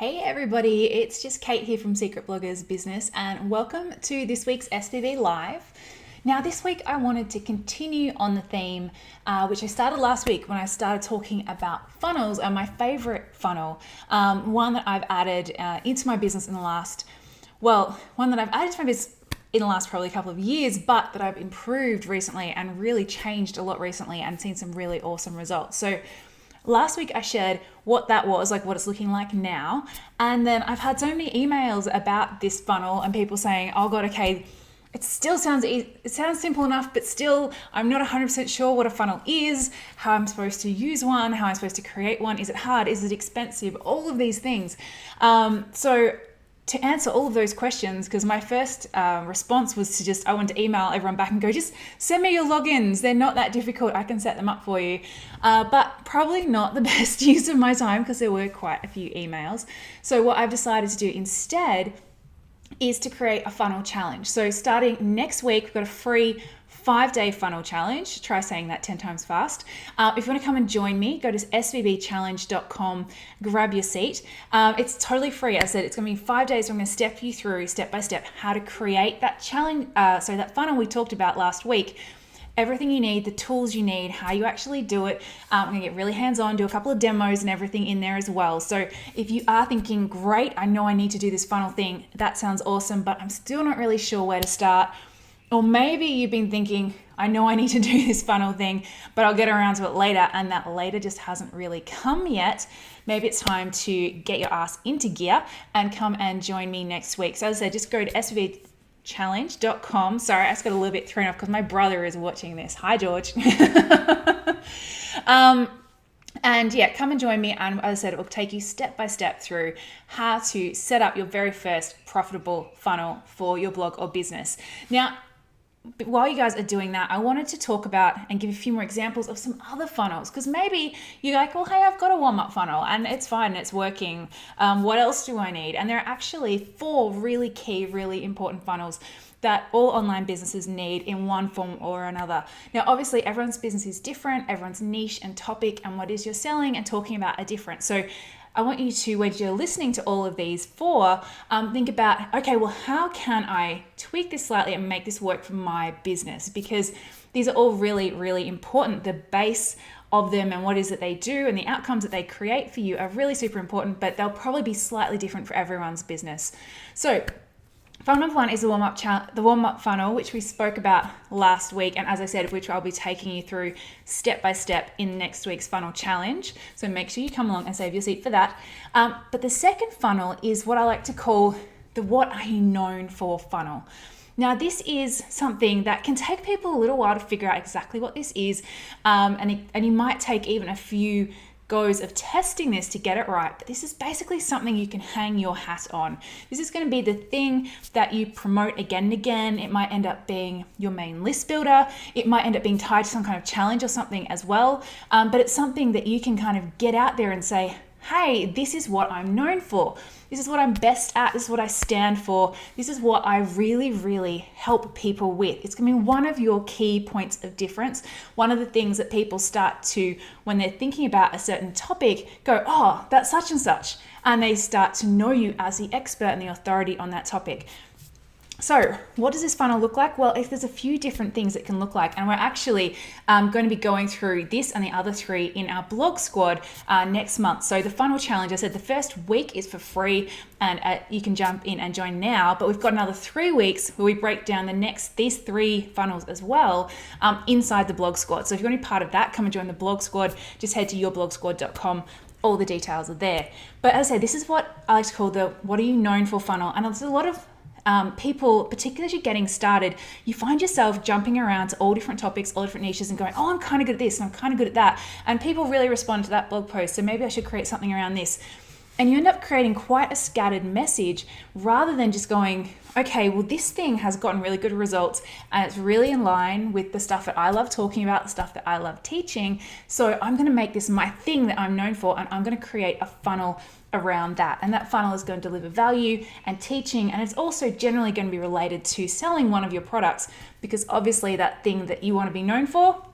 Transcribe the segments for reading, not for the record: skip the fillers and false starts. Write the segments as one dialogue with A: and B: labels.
A: Hey everybody, it's just Kate here from Secret Bloggers Business and welcome to this week's SBB Live. Now this week I wanted to continue on the theme which I started last week when I started talking about funnels and my favorite funnel, one that I've added into my business in the last, probably a couple of years, but that I've improved recently and really changed a lot recently and seen some really awesome results. So last week I shared what that was, like what it's looking like now. And then I've had so many emails about this funnel and people saying, oh God, okay, it still sounds easy. It sounds simple enough, but still I'm not 100% sure what a funnel is, how I'm supposed to use one, how I'm supposed to create one. Is it hard? Is it expensive? All of these things. So to answer all of those questions, because my first response was I wanted to email everyone back and go, just send me your logins. They're not that difficult. I can set them up for you. But probably not the best use of my time because there were quite a few emails. So what I've decided to do instead is to create a funnel challenge. So starting next week, we've got a free 5-day funnel challenge. Try saying that 10 times fast. If you want to come and join me, go to sbbchallenge.com, grab your seat. It's totally free. As I said, it's going to be 5 days. I'm going to step you through step by step how to create that challenge. So that funnel we talked about last week, everything you need, the tools you need, how you actually do it. I'm going to get really hands-on, do a couple of demos and everything in there as well. So if you are thinking, great, I know I need to do this funnel thing, that sounds awesome, but I'm still not really sure where to start. Or maybe you've been thinking, I know I need to do this funnel thing, but I'll get around to it later, and that later just hasn't really come yet. Maybe it's time to get your ass into gear and come and join me next week. So as I said, just go to sbbchallenge.com. Sorry, I just got a little bit thrown off because my brother is watching this. Hi, George. And yeah, come and join me. And as I said, it will take you step by step through how to set up your very first profitable funnel for your blog or business. Now, while you guys are doing that, I wanted to talk about and give a few more examples of some other funnels, because maybe you're like, well, hey, I've got a warm-up funnel and it's fine and it's working. What else do I need? And there are actually 4 really key, really important funnels that all online businesses need in one form or another. Now, obviously, everyone's business is different, everyone's niche and topic and what is you're selling and talking about are different. So I want you to, when you're listening to all of these 4, think about, okay, well, how can I tweak this slightly and make this work for my business? Because these are all really, really important. The base of them and what it is that they do and the outcomes that they create for you are really super important, but they'll probably be slightly different for everyone's business. So funnel number 1 is the warm-up funnel, which we spoke about last week. And as I said, which I'll be taking you through step by step in next week's funnel challenge. So make sure you come along and save your seat for that. But the second funnel is what I like to call the what are you known for funnel. Now, this is something that can take people a little while to figure out exactly what this is. And you might take even a few goes of testing this to get it right, but this is basically something you can hang your hat on. This is going to be the thing that you promote again and again. It might end up being your main list builder. It might end up being tied to some kind of challenge or something as well, but it's something that you can kind of get out there and say, hey, this is what I'm known for. This is what I'm best at. This is what I stand for. This is what I really, really help people with. It's going to be one of your key points of difference. One of the things that people start to, when they're thinking about a certain topic, go, oh, that's such and such. And they start to know you as the expert and the authority on that topic. So what does this funnel look like? Well, if there's a few different things it can look like, and we're actually going to be going through this and the other 3 in our blog squad next month. So the funnel challenge, I said the first week is for free and you can jump in and join now, but we've got another 3 weeks where we break down these 3 funnels as well inside the blog squad. So if you want to be part of that, come and join the blog squad. Just head to yourblogSquad.com. All the details are there. But as I say, this is what I like to call the what are you known for funnel. And there's a lot of people, particularly as you're getting started, you find yourself jumping around to all different topics, all different niches and going, oh, I'm kind of good at this and I'm kind of good at that. And people really respond to that blog post. So maybe I should create something around this. And you end up creating quite a scattered message rather than just going, okay, well, this thing has gotten really good results and it's really in line with the stuff that I love talking about, the stuff that I love teaching. So I'm going to make this my thing that I'm known for and I'm going to create a funnel around that. And that funnel is going to deliver value and teaching. And it's also generally going to be related to selling one of your products because obviously that thing that you want to be known for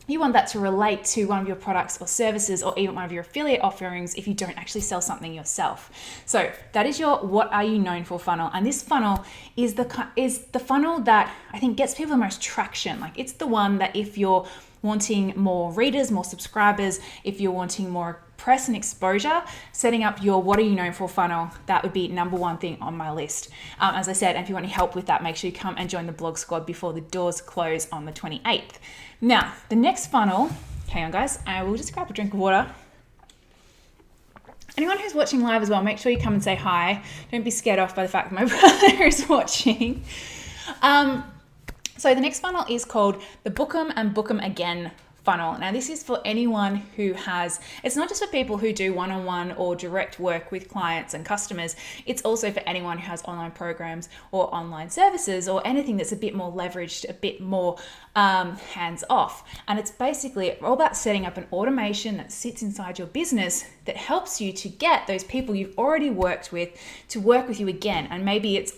A: You want that to relate to one of your products or services, or even one of your affiliate offerings if you don't actually sell something yourself. So that is your what are you known for funnel. And this funnel is the funnel that I think gets people the most traction. Like, it's the one that if you're wanting more readers, more subscribers, if you're wanting more press and exposure, setting up your what are you known for funnel, that would be number one thing on my list. As I said, and if you want any help with that, make sure you come and join the blog squad before the doors close on the 28th. Now, the next funnel, hang on guys, I will just grab a drink of water. Anyone who's watching live as well, make sure you come and say hi. Don't be scared off by the fact that my brother is watching. So the next funnel is called the Book 'em and Book 'em Again funnel. Now, this is for anyone who has, it's not just for people who do one-on-one or direct work with clients and customers. It's also for anyone who has online programs or online services or anything that's a bit more leveraged, a bit more hands-off. And it's basically all about setting up an automation that sits inside your business that helps you to get those people you've already worked with to work with you again. And maybe it's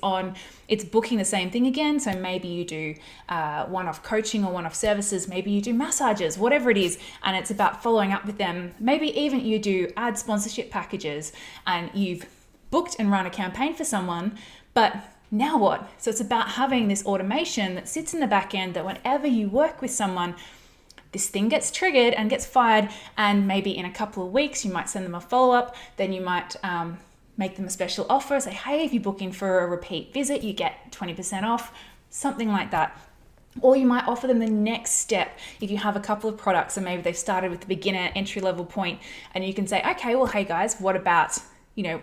A: booking the same thing again. So maybe you do one-off coaching or one-off services. Maybe you do massages, whatever it is. And it's about following up with them. Maybe even you do ad sponsorship packages and you've booked and run a campaign for someone, but now what? So it's about having this automation that sits in the back end that whenever you work with someone, this thing gets triggered and gets fired. And maybe in a couple of weeks, you might send them a follow-up. Then you might make them a special offer. Say, hey, if you book in for a repeat visit, you get 20% off, something like that. Or you might offer them the next step if you have a couple of products and maybe they've started with the beginner entry level point, and you can say, okay, well, hey guys, what about,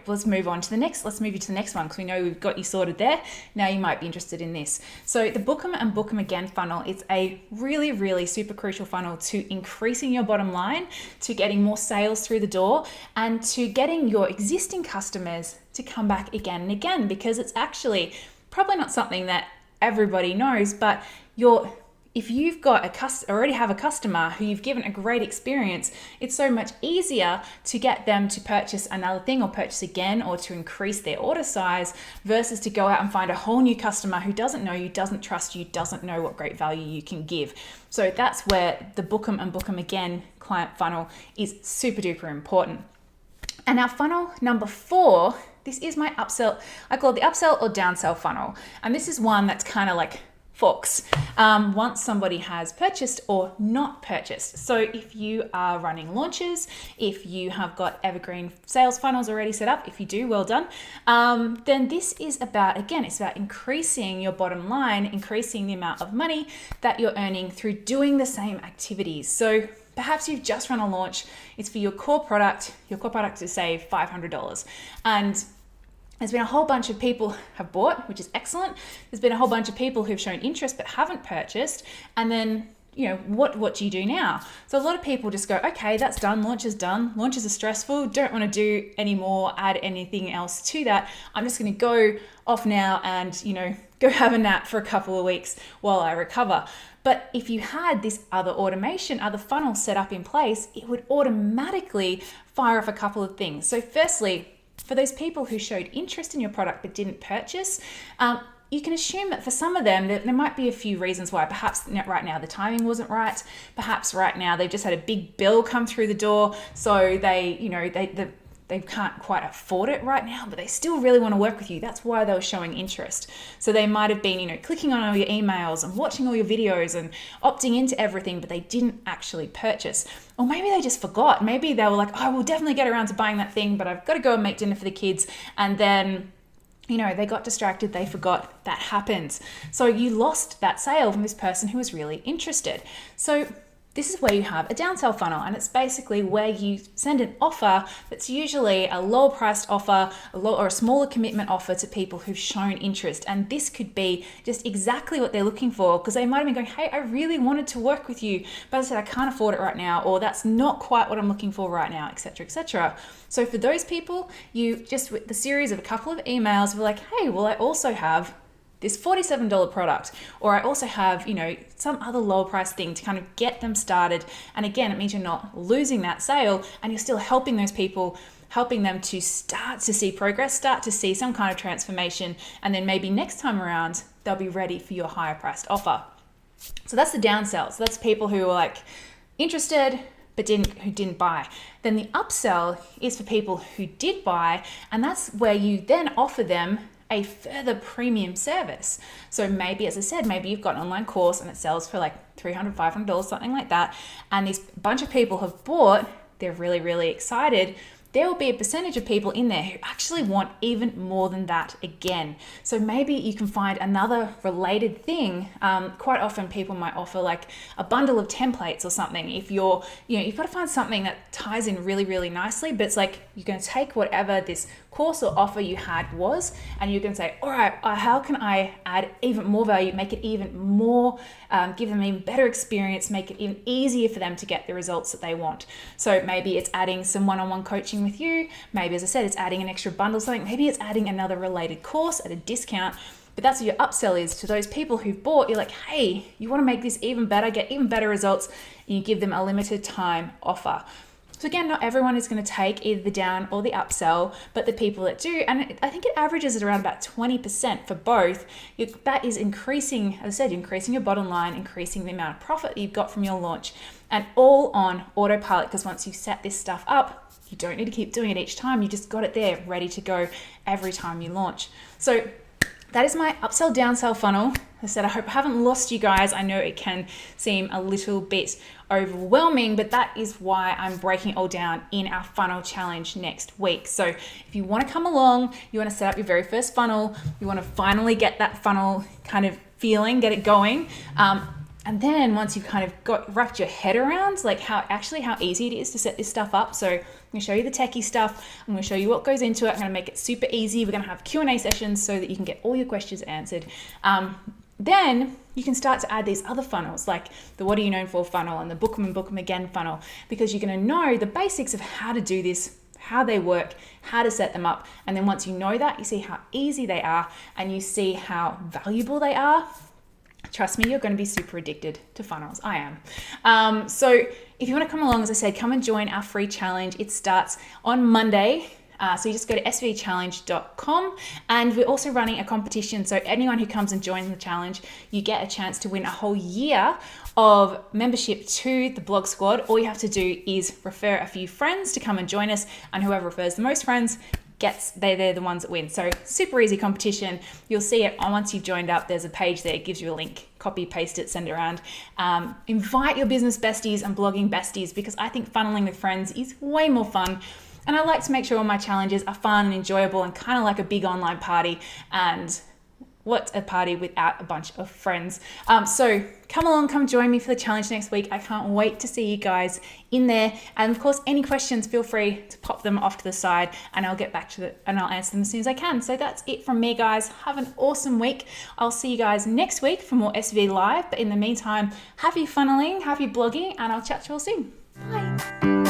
A: let's move you to the next one because we know we've got you sorted there. Now you might be interested in this. So the Book 'em and Book 'em Again funnel is a really, really super crucial funnel to increasing your bottom line, to getting more sales through the door, and to getting your existing customers to come back again and again, because it's actually probably not something that everybody knows, but if you've got already have a customer who you've given a great experience, it's so much easier to get them to purchase another thing or purchase again or to increase their order size versus to go out and find a whole new customer who doesn't know you, doesn't trust you, doesn't know what great value you can give. So that's where the Book 'em and Book 'em Again client funnel is super duper important. And our funnel number 4, this is my upsell. I call it the upsell or downsell funnel. And this is one that's kind of like forks once somebody has purchased or not purchased. So if you are running launches, if you have got evergreen sales funnels already set up, if you do, well done, then this is about, again, it's about increasing your bottom line, increasing the amount of money that you're earning through doing the same activities. So perhaps you've just run a launch, it's for your core product is say $500, and there's been a whole bunch of people have bought, which is excellent. There's been a whole bunch of people who've shown interest but haven't purchased. And then, what do you do now? So a lot of people just go, okay, that's done. Launch is done. Launches are stressful. Don't want to do any more, add anything else to that. I'm just going to go off now and, go have a nap for a couple of weeks while I recover. But if you had this other automation, other funnel set up in place, it would automatically fire off a couple of things. So firstly, for those people who showed interest in your product but didn't purchase, you can assume that for some of them, there might be a few reasons why. Perhaps right now the timing wasn't right. Perhaps right now they've just had a big bill come through the door, so they can't quite afford it right now, but they still really want to work with you. That's why they were showing interest. So they might have been, clicking on all your emails and watching all your videos and opting into everything, but they didn't actually purchase. Or maybe they just forgot. Maybe they were like, oh, we'll definitely get around to buying that thing, but I've got to go and make dinner for the kids. And then, they got distracted, they forgot. That happens. So you lost that sale from this person who was really interested. So this is where you have a downsell funnel, and it's basically where you send an offer that's usually a lower priced offer, or a smaller commitment offer to people who've shown interest. And this could be just exactly what they're looking for, because they might have been going, hey, I really wanted to work with you, but I said I can't afford it right now, or that's not quite what I'm looking for right now, etc., etc. So for those people, you just, with the series of a couple of emails, were like, hey, well, I also have this $47 product, or I also have, some other lower price thing to kind of get them started. And again, it means you're not losing that sale, and you're still helping those people, helping them to start to see progress, start to see some kind of transformation. And then maybe next time around, they'll be ready for your higher priced offer. So that's the downsell. So that's people who are like, interested but who didn't buy. Then the upsell is for people who did buy, and that's where you then offer them a further premium service. So maybe, as I said, maybe you've got an online course and it sells for like $300, $500, something like that, and this bunch of people have bought, they're really, really excited. There will be a percentage of people in there who actually want even more than that again. So maybe you can find another related thing. Quite often people might offer like a bundle of templates or something. If you've got to find something that ties in really, really nicely, but it's like you're going to take whatever this course or offer you had was, and you're going to say, all right, how can I add even more value, make it even more, give them even better experience, make it even easier for them to get the results that they want. So maybe it's adding some one-on-one coaching with you. Maybe, as I said, it's adding an extra bundle, something. Maybe it's adding another related course at a discount. But that's what your upsell is to those people who've bought. You're like, hey, you want to make this even better, get even better results, and you give them a limited time offer. So again, not everyone is going to take either the down or the upsell, but the people that do, and I think it averages at around about 20% for both, that is increasing, as I said, increasing your bottom line, increasing the amount of profit you've got from your launch, and all on autopilot, because once you set this stuff up, you don't need to keep doing it each time. You just got it there ready to go every time you launch. So that is my upsell downsell funnel. As I said, I hope I haven't lost you guys. I know it can seem a little bit overwhelming, but that is why I'm breaking it all down in our funnel challenge next week. So if you want to come along, you want to set up your very first funnel, you want to finally get that funnel kind of feeling, get it going. And then once you've kind of wrapped your head around like how easy it is to set this stuff up. So I'm going to show you the techie stuff. I'm going to show you what goes into it. I'm going to make it super easy. We're going to have Q&A sessions so that you can get all your questions answered. Then you can start to add these other funnels, like the What Are You Known For funnel and the Book 'em and Book 'em Again funnel, because you're going to know the basics of how to do this, how they work, how to set them up. And then once you know that, you see how easy they are and you see how valuable they are. Trust me, you're going to be super addicted to funnels. I am. So if you want to come along, as I said, come and join our free challenge. It starts on Monday. So you just go to svchallenge.com, and we're also running a competition. So anyone who comes and joins the challenge, you get a chance to win a whole year of membership to the Blog Squad. All you have to do is refer a few friends to come and join us, and whoever refers the most friends they're the ones that win. So super easy competition. You'll see it once you've joined up. There's a page there. It gives you a link. Copy, paste it, send it around. Invite your business besties and blogging besties, because I think funneling with friends is way more fun. And I like to make sure all my challenges are fun and enjoyable and kind of like a big online party. And what's a party without a bunch of friends? So come along, come join me for the challenge next week. I can't wait to see you guys in there. And of course, any questions, feel free to pop them off to the side and I'll get back to it and I'll answer them as soon as I can. So that's it from me, guys. Have an awesome week. I'll see you guys next week for more SBB Live. But in the meantime, happy funneling, happy blogging, and I'll chat to you all soon. Bye.